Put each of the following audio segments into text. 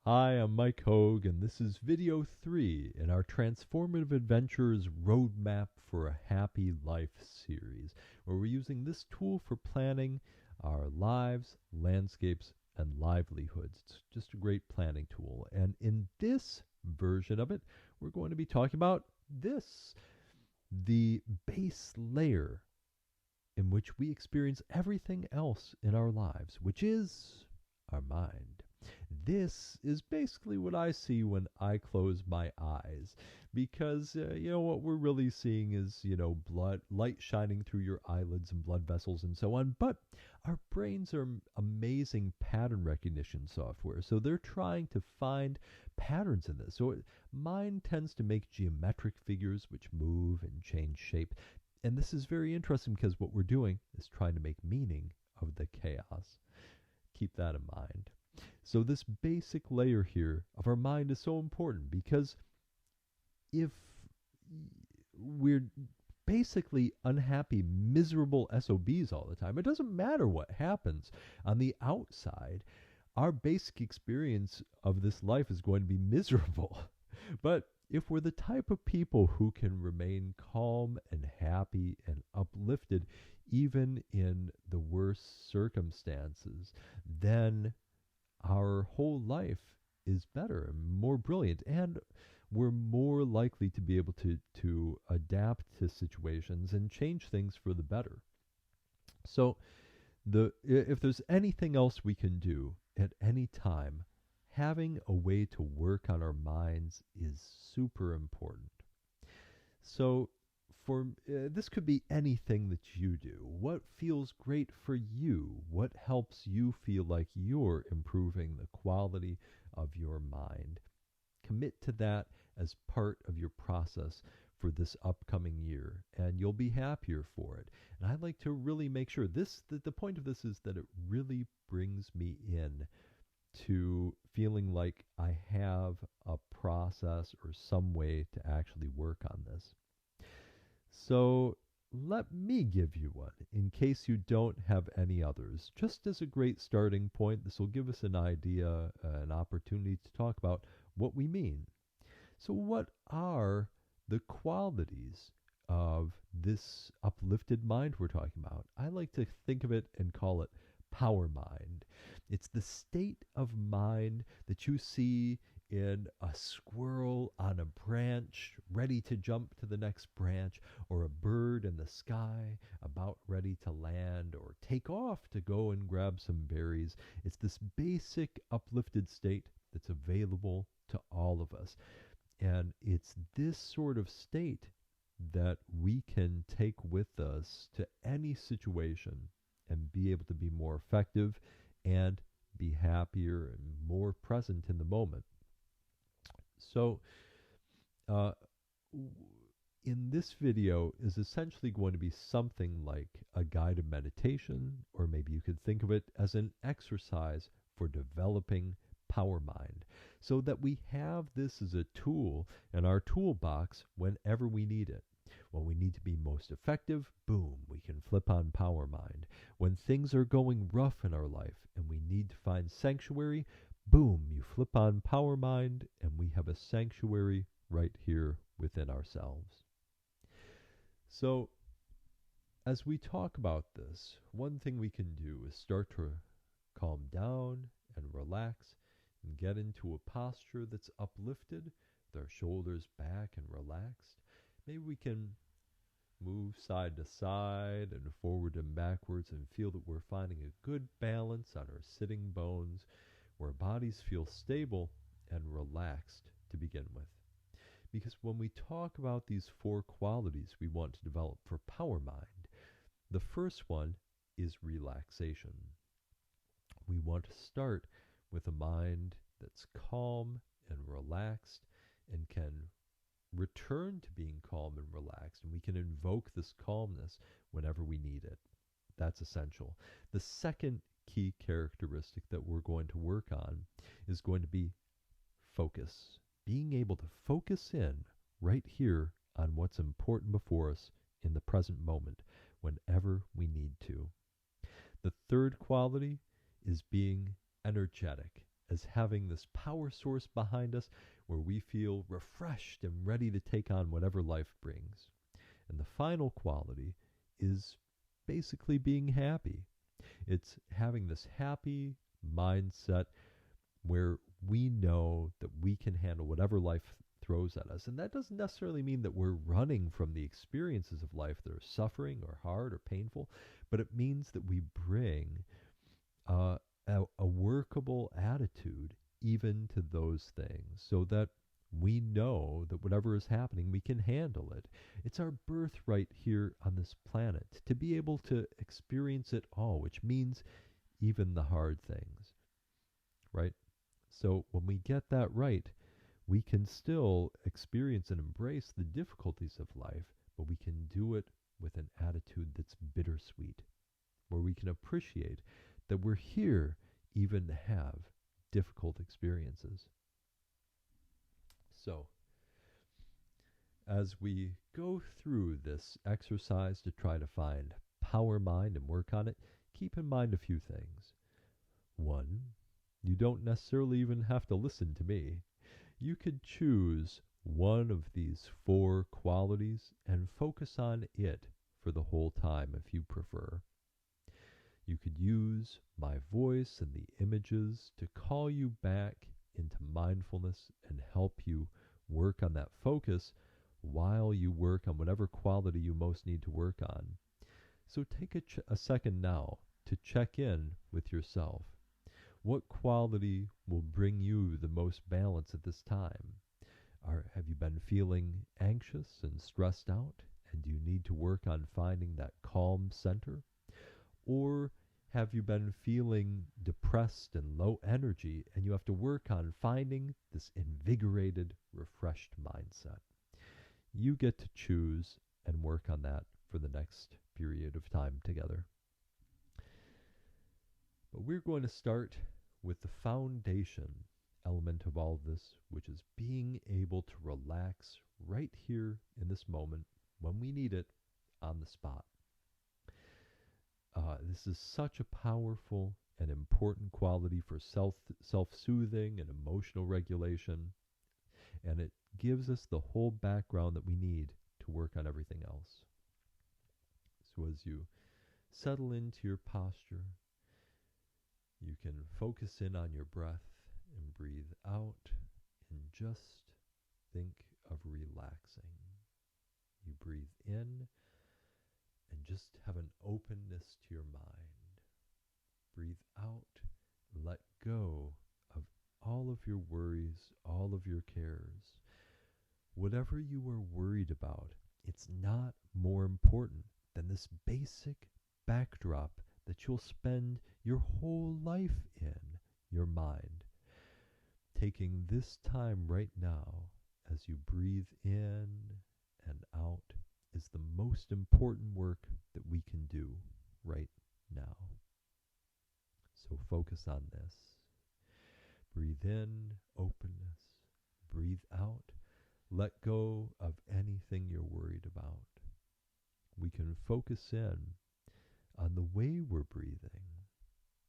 Hi, I'm Mike Hogue, and this is video 3 in our Transformative Adventures Roadmap for a Happy Life series, where we're using this tool for planning our lives, landscapes, and livelihoods. It's just a great planning tool. And in this version of it, we're going to be talking about this, the base layer in which we experience everything else in our lives, which is our mind. This is basically what I see when I close my eyes, because what we're really seeing is blood, light shining through your eyelids and blood vessels and so on. But our brains are amazing pattern recognition software, so they're trying to find patterns in this. So mind tends to make geometric figures which move and change shape. And this is very interesting because what we're doing is trying to make meaning of the chaos. Keep that in mind. So this basic layer here of our mind is so important, because if we're basically unhappy, miserable SOBs all the time, it doesn't matter what happens on the outside. Our basic experience of this life is going to be miserable. But if we're the type of people who can remain calm and happy and uplifted even in the worst circumstances, then our whole life is better and more brilliant, and we're more likely to be able to adapt to situations and change things for the better. So if there's anything else we can do at any time, having a way to work on our minds is super important. So for this could be anything that you do. What feels great for you? What helps you feel like you're improving the quality of your mind? Commit to that as part of your process for this upcoming year, and you'll be happier for it. And I'd like to really make sure the point of this is that it really brings me in to feeling like I have a process or some way to actually work on this. So let me give you one in case you don't have any others. Just as a great starting point, this will give us an idea, an opportunity to talk about what we mean. So, what are the qualities of this uplifted mind we're talking about? I like to think of it and call it power mind. It's the state of mind that you see in a squirrel on a branch ready to jump to the next branch, or a bird in the sky about ready to land or take off to go and grab some berries. It's this basic uplifted state that's available to all of us. And it's this sort of state that we can take with us to any situation and be able to be more effective and be happier and more present in the moment. So, uh, in this video is essentially going to be something like a guided meditation, or maybe you could think of it as an exercise for developing power mind, so that we have this as a tool in our toolbox whenever we need it. When we need to be most effective, boom, we can flip on power mind. When things are going rough in our life and we need to find sanctuary, boom, you flip on power mind, and we have a sanctuary right here within ourselves. So, as we talk about this, one thing we can do is start to calm down and relax and get into a posture that's uplifted, with our shoulders back and relaxed. Maybe we can move side to side and forward and backwards and feel that we're finding a good balance on our sitting bones, where our bodies feel stable and relaxed to begin with. Because when we talk about these 4 qualities we want to develop for power mind, the first one is relaxation. We want to start with a mind that's calm and relaxed and can return to being calm and relaxed, and we can invoke this calmness whenever we need it. That's essential. The second key characteristic that we're going to work on is going to be focus. Being able to focus in right here on what's important before us in the present moment whenever we need to. The third quality is being energetic, as having this power source behind us where we feel refreshed and ready to take on whatever life brings. And the final quality is basically being happy. It's having this happy mindset where we know that we can handle whatever life throws at us. And that doesn't necessarily mean that we're running from the experiences of life that are suffering or hard or painful, but it means that we bring a workable attitude even to those things so that we know that whatever is happening, we can handle it. It's our birthright here on this planet to be able to experience it all, which means even the hard things, right? So when we get that right, we can still experience and embrace the difficulties of life, but we can do it with an attitude that's bittersweet, where we can appreciate that we're here even to have difficult experiences. So, as we go through this exercise to try to find power mind and work on it, keep in mind a few things. One, you don't necessarily even have to listen to me. You could choose one of these 4 qualities and focus on it for the whole time if you prefer. You could use my voice and the images to call you back into mindfulness and help you work on that focus while you work on whatever quality you most need to work on. So take a second now to check in with yourself. What quality will bring you the most balance at this time? Have you been feeling anxious and stressed out, and do you need to work on finding that calm center? Or have you been feeling depressed and low energy, and you have to work on finding this invigorated, refreshed mindset? You get to choose and work on that for the next period of time together. But we're going to start with the foundation element of all of this, which is being able to relax right here in this moment when we need it on the spot. This is such a powerful and important quality for self-soothing and emotional regulation, and it gives us the whole background that we need to work on everything else. So as you settle into your posture, you can focus in on your breath and breathe out and just think of relaxing. You breathe in and just have an openness to your mind. Breathe out, let go of all of your worries, all of your cares. Whatever you are worried about, it's not more important than this basic backdrop that you'll spend your whole life in, your mind. Taking this time right now as you breathe in and out is the most important work that we can do right now. So focus on this. Breathe in, openness. Breathe out. Let go of anything you're worried about. We can focus in on the way we're breathing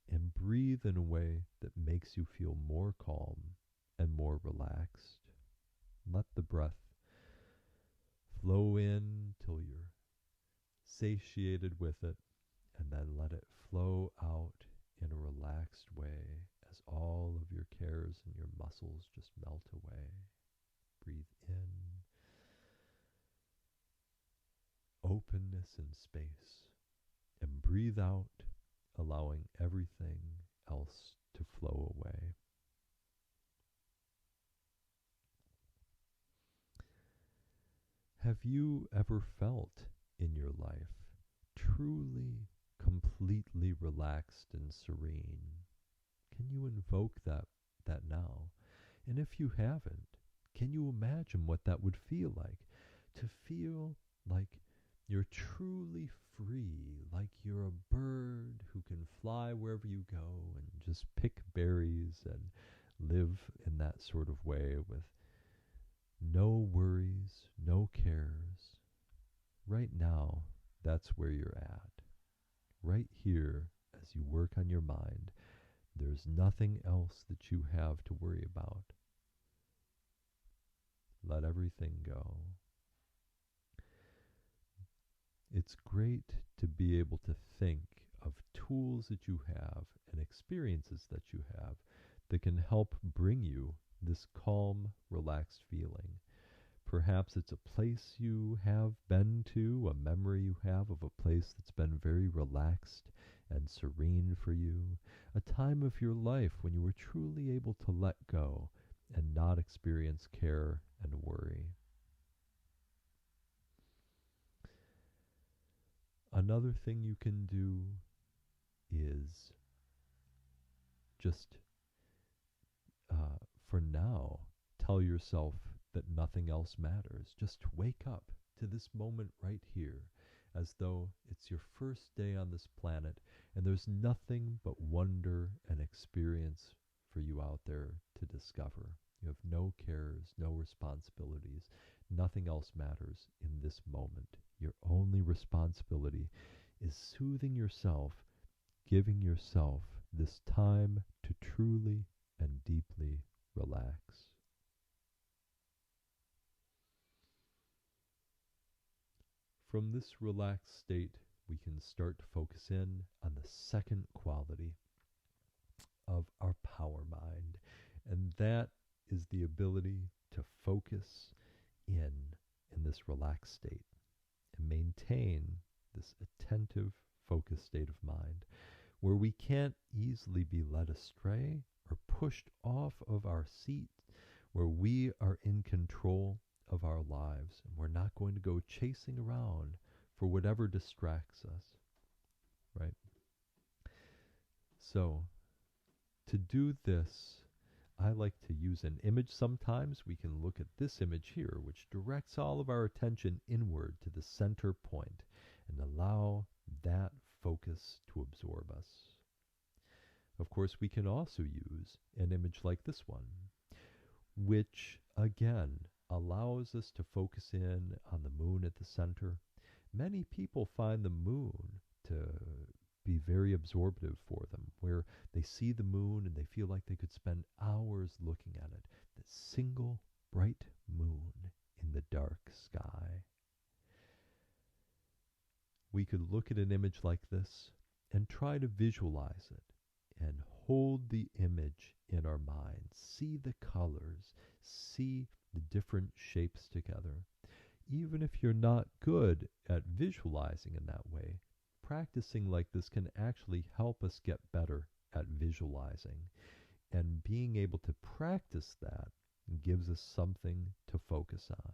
and breathe in a way that makes you feel more calm and more relaxed. Let the breath flow in till you're satiated with it, and then let it flow out in a relaxed way as all of your cares and your muscles just melt away. Breathe in, openness and space, and breathe out, allowing everything else to flow away. Have you ever felt in your life truly, completely relaxed and serene? Can you invoke that now? And if you haven't, can you imagine what that would feel like? To feel like you're truly free, like you're a bird who can fly wherever you go and just pick berries and live in that sort of way with no worries, no cares. Right now, that's where you're at. Right here, as you work on your mind, There's nothing else that you have to worry about. Let everything go. It's great to be able to think of tools that you have and experiences that you have that can help bring you this calm, relaxed feeling. Perhaps it's a place you have been to, a memory you have of a place that's been very relaxed and serene for you, a time of your life when you were truly able to let go and not experience care and worry. Another thing you can do is just, for now, tell yourself that nothing else matters. Just wake up to this moment right here as though it's your first day on this planet and there's nothing but wonder and experience for you out there to discover. You have no cares, no responsibilities. Nothing else matters in this moment. Your only responsibility is soothing yourself, giving yourself this time to truly and deeply relax. From this relaxed state, we can start to focus in on the second quality of our power mind, and that is the ability to focus in this relaxed state and maintain this attentive, focused state of mind where we can't easily be led astray or pushed off of our seat, where we are in control of our lives and we're not going to go chasing around for whatever distracts us, right? So, to do this, I like to use an image sometimes. We can look at this image here, which directs all of our attention inward to the center point and allow that focus to absorb us. Of course, we can also use an image like this one, which again allows us to focus in on the moon at the center. Many people find the moon to be very absorptive for them, where they see the moon and they feel like they could spend hours looking at it. The single bright moon in the dark sky. We could look at an image like this and try to visualize it and hold the image in our mind. See the colors, see the different shapes together. Even if you're not good at visualizing in that way, practicing like this can actually help us get better at visualizing. And being able to practice that gives us something to focus on.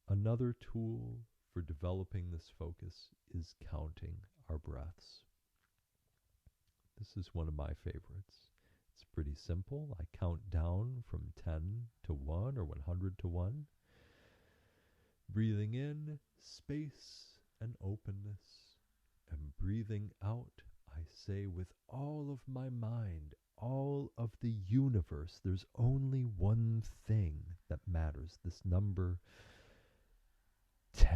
Another tool for developing this focus is counting our breaths. This is one of my favorites. It's pretty simple. I count down from 10 to 1 or 100 to 1. Breathing in, space and openness. And breathing out, I say with all of my mind, all of the universe, there's only one thing that matters. This number 10.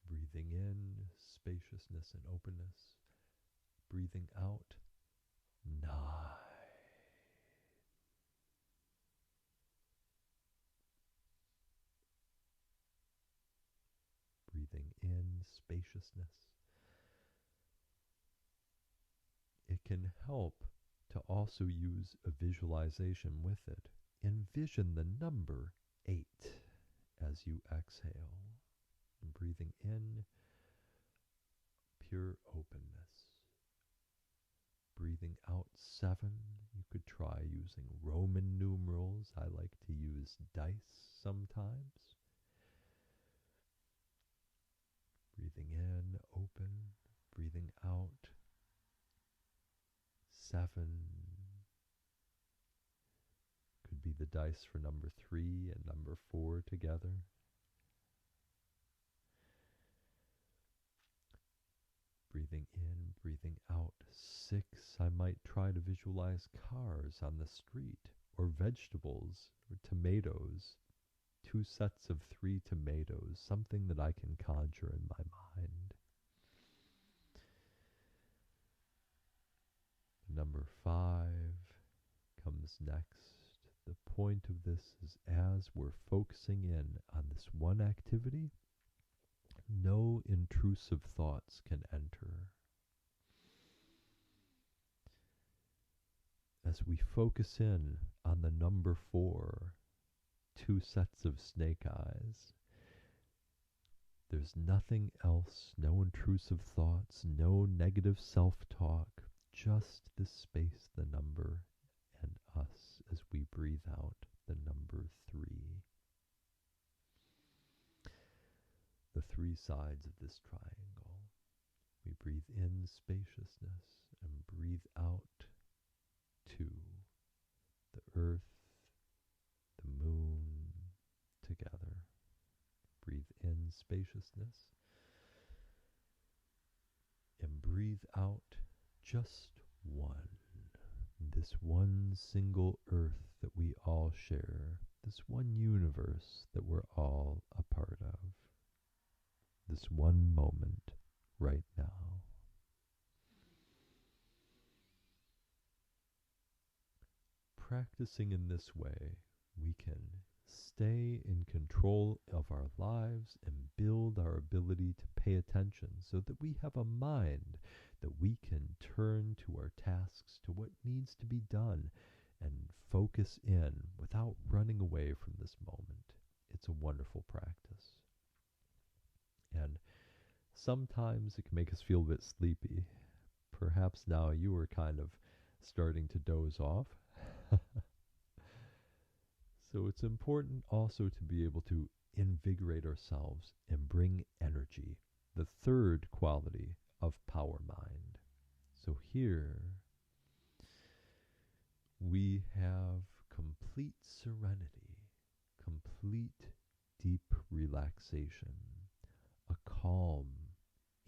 Breathing in, spaciousness and openness. Breathing out, 9. Breathing in, spaciousness. It can help to also use a visualization with it. Envision the number 8 as you exhale. And breathing in, pure openness. Breathing out, 7. You could try using Roman numerals. I like to use dice sometimes. Breathing in, open. Breathing out, 7. Could be the dice for number 3 and number 4 together. Breathing in, breathing out, 6. I might try to visualize cars on the street, or vegetables, or tomatoes, 2 sets of 3 tomatoes, something that I can conjure in my mind. Number 5 comes next. The point of this is as we're focusing in on this one activity, no intrusive thoughts can enter. As we focus in on the number 4, 2 sets of snake eyes, there's nothing else, no intrusive thoughts, no negative self-talk, just the space, the number, and us as we breathe out the number 3. The 3 sides of this triangle. We breathe in spaciousness and breathe out 2. The earth, the moon together. Breathe in spaciousness and breathe out just 1. This one single earth that we all share, this one universe that we're all a part of, this one moment right now. Practicing in this way, we can stay in control of our lives and build our ability to pay attention so that we have a mind that we can turn to our tasks, to what needs to be done, and focus in without running away from this moment. It's a wonderful practice. And sometimes it can make us feel a bit sleepy. Perhaps now you are kind of starting to doze off. So it's important also to be able to invigorate ourselves and bring energy, the third quality of power mind. So here we have complete serenity, complete deep relaxation, a calm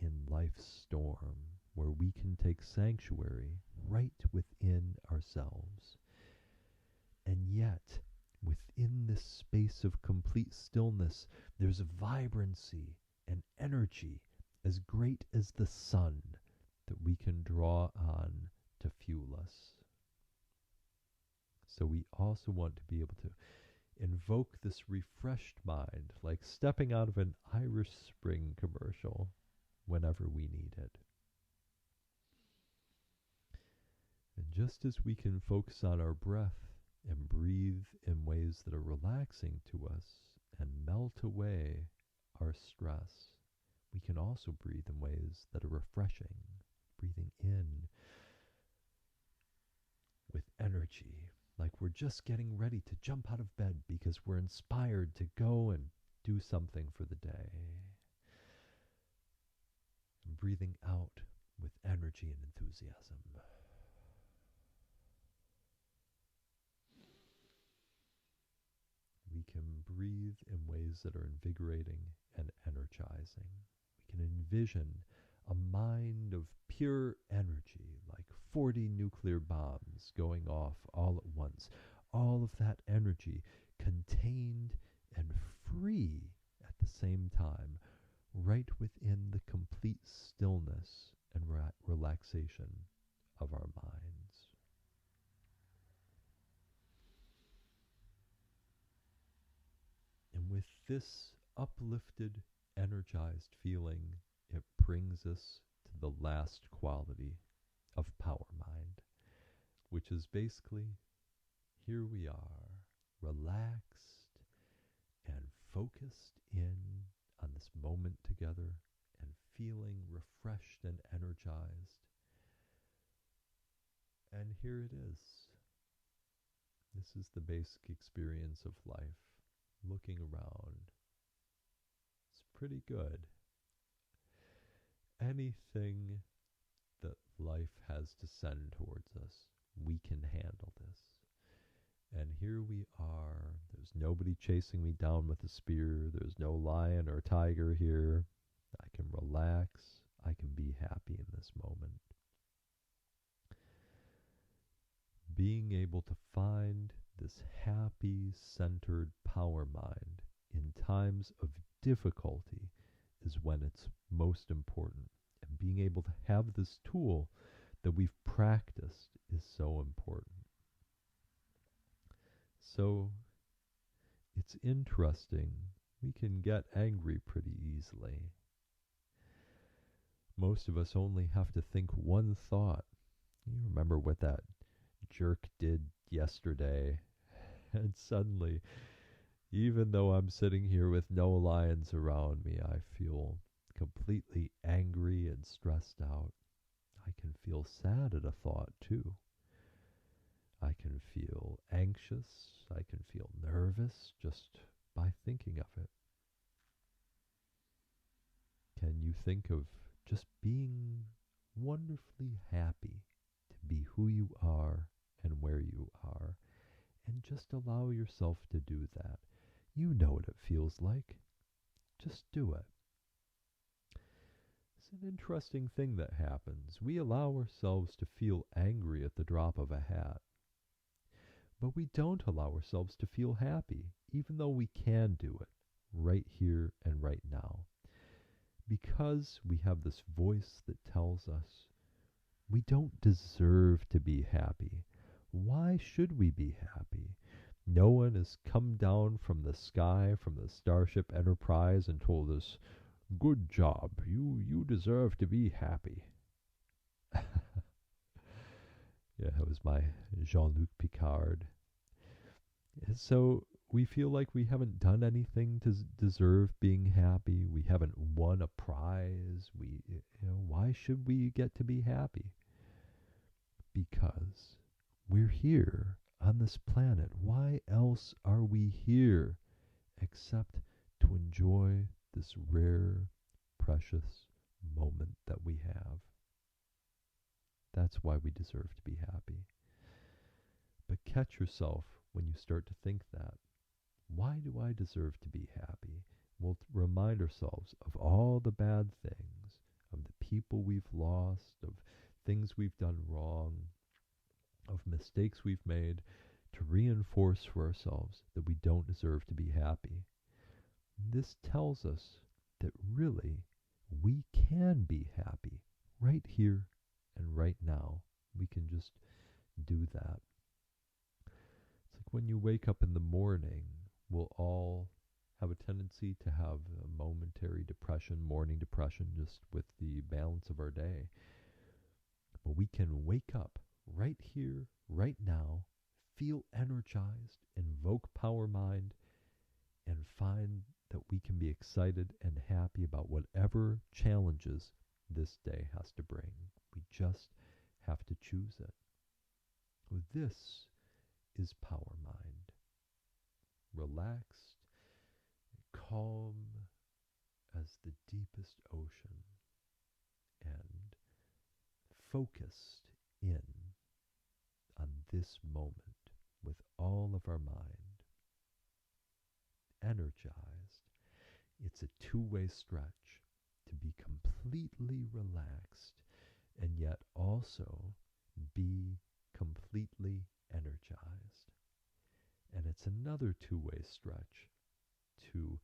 in life's storm where we can take sanctuary right within ourselves. And yet, within this space of complete stillness, there's a vibrancy and energy as great as the sun that we can draw on to fuel us. So we also want to be able to invoke this refreshed mind, like stepping out of an Irish Spring commercial whenever we need it. And just as we can focus on our breath and breathe in ways that are relaxing to us and melt away our stress, we can also breathe in ways that are refreshing, breathing in with energy, like we're just getting ready to jump out of bed because we're inspired to go and do something for the day. And breathing out with energy and enthusiasm. We can breathe in ways that are invigorating and energizing. We can envision a mind of pure energy, like 40 nuclear bombs going off all at once. All of that energy contained and free at the same time, right within the complete stillness and relaxation of our minds. And with this uplifted, energized feeling, it brings us to the last quality of power mind, which is basically, here we are, relaxed and focused in on this moment together and feeling refreshed and energized. And here it is. This is the basic experience of life. Looking around, it's pretty good. Anything that life has to send towards us, we can handle this. And here we are. There's nobody chasing me down with a spear. There's no lion or tiger here. I can relax. I can be happy in this moment. Being able to find This happy, centered power mind in times of difficulty is when it's most important. And being able to have this tool that we've practiced is so important. So it's interesting. We can get angry pretty easily. Most of us only have to think one thought. You remember what that jerk did yesterday, and suddenly, even though I'm sitting here with no lions around me, I feel completely angry and stressed out. I can feel sad at a thought too. I can feel anxious. I can feel nervous just by thinking of it. Can you think of just being wonderfully happy to be who you are and where you are, and just allow yourself to do that? You know what it feels like. Just do it. It's an interesting thing that happens. We allow ourselves to feel angry at the drop of a hat, but we don't allow ourselves to feel happy, even though we can do it right here and right now. Because we have this voice that tells us we don't deserve to be happy. Why should we be happy? No one has come down from the sky, from the Starship Enterprise, and told us, "Good job, you deserve to be happy." Yeah, that was my Jean-Luc Picard. So we feel like we haven't done anything to deserve being happy. We haven't won a prize. Why should we get to be happy? Because we're here on this planet. Why else are we here except to enjoy this rare, precious moment that we have? That's why we deserve to be happy. But catch yourself when you start to think that. Why do I deserve to be happy? We'll remind ourselves of all the bad things, of the people we've lost, of things we've done wrong, of mistakes we've made, to reinforce for ourselves that we don't deserve to be happy. This tells us that really we can be happy right here and right now. We can just do that. It's like when you wake up in the morning, we'll all have a tendency to have a momentary depression, morning depression, just with the balance of our day. But we can wake up right here, right now, feel energized, invoke power mind, and find that we can be excited and happy about whatever challenges this day has to bring. We just have to choose it. This is power mind. Relaxed, calm as the deepest ocean, and focused in on this moment with all of our mind. Energized. It's a two-way stretch to be completely relaxed and yet also be completely energized. And it's another two-way stretch to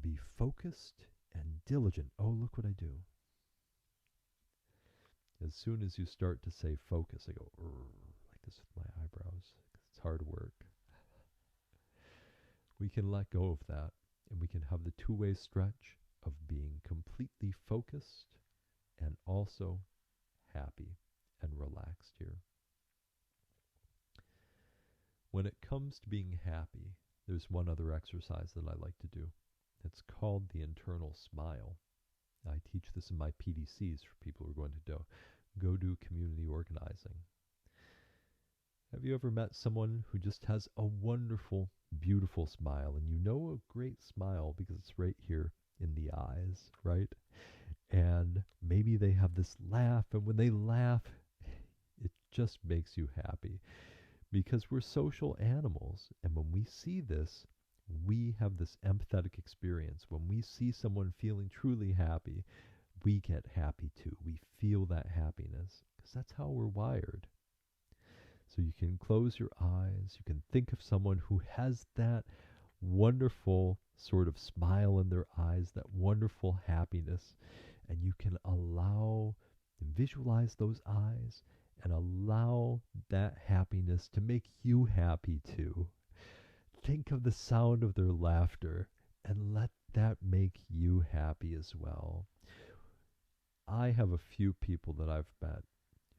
be focused and diligent. Oh, look what I do. As soon as you start to say focus, I go like this with my eyebrows. It's hard work. We can let go of that, and we can have the two-way stretch of being completely focused and also happy and relaxed here. When it comes to being happy, there's one other exercise that I like to do. It's called the internal smile. I teach this in my PDCs for people who are going to go do community organizing. Have you ever met someone who just has a wonderful, beautiful smile, and you know a great smile because it's right here in the eyes, right? And maybe they have this laugh, and when they laugh, it just makes you happy because we're social animals. And when we see this, we have this empathetic experience. When we see someone feeling truly happy, we get happy too. We feel that happiness because that's how we're wired. So you can close your eyes. You can think of someone who has that wonderful sort of smile in their eyes, that wonderful happiness. And you can allow, visualize those eyes and allow that happiness to make you happy too. Think of the sound of their laughter and let that make you happy as well. I have a few people that I've met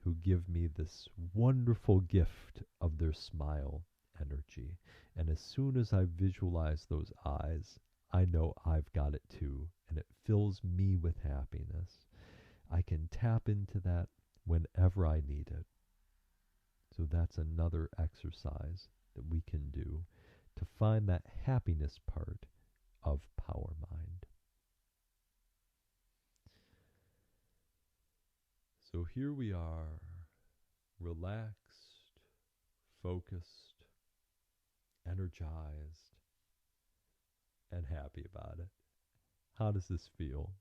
who give me this wonderful gift of their smile energy. And as soon as I visualize those eyes, I know I've got it too. And it fills me with happiness. I can tap into that whenever I need it. So that's another exercise that we can do to find that happiness part of Power Mind. So here we are, relaxed, focused, energized, and happy about it. How does this feel?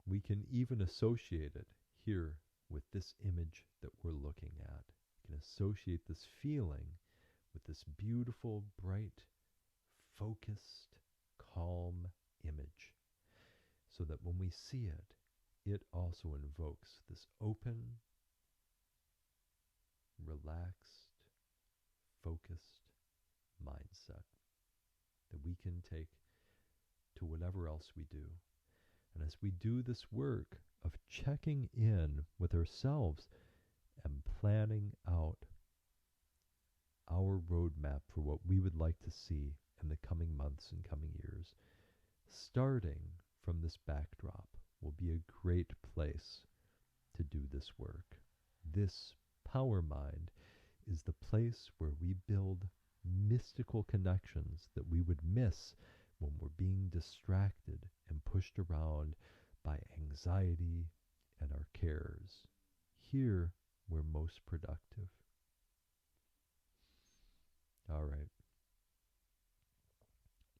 We can even associate it here with this image that we're looking at. We can associate this feeling with this beautiful, bright, focused, calm image, so that when we see it, it also invokes this open, relaxed, focused mindset that we can take to whatever else we do. And as we do this work of checking in with ourselves and planning out our roadmap for what we would like to see in the coming months and coming years, starting from this backdrop will be a great place to do this work. This Power Mind is the place where we build mystical connections that we would miss when we're being distracted and pushed around by anxiety and our cares. Here, we're most productive. All right.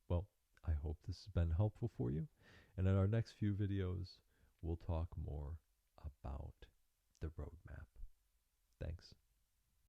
Well, I hope this has been helpful for you. And in our next few videos, we'll talk more about the roadmap. Thanks.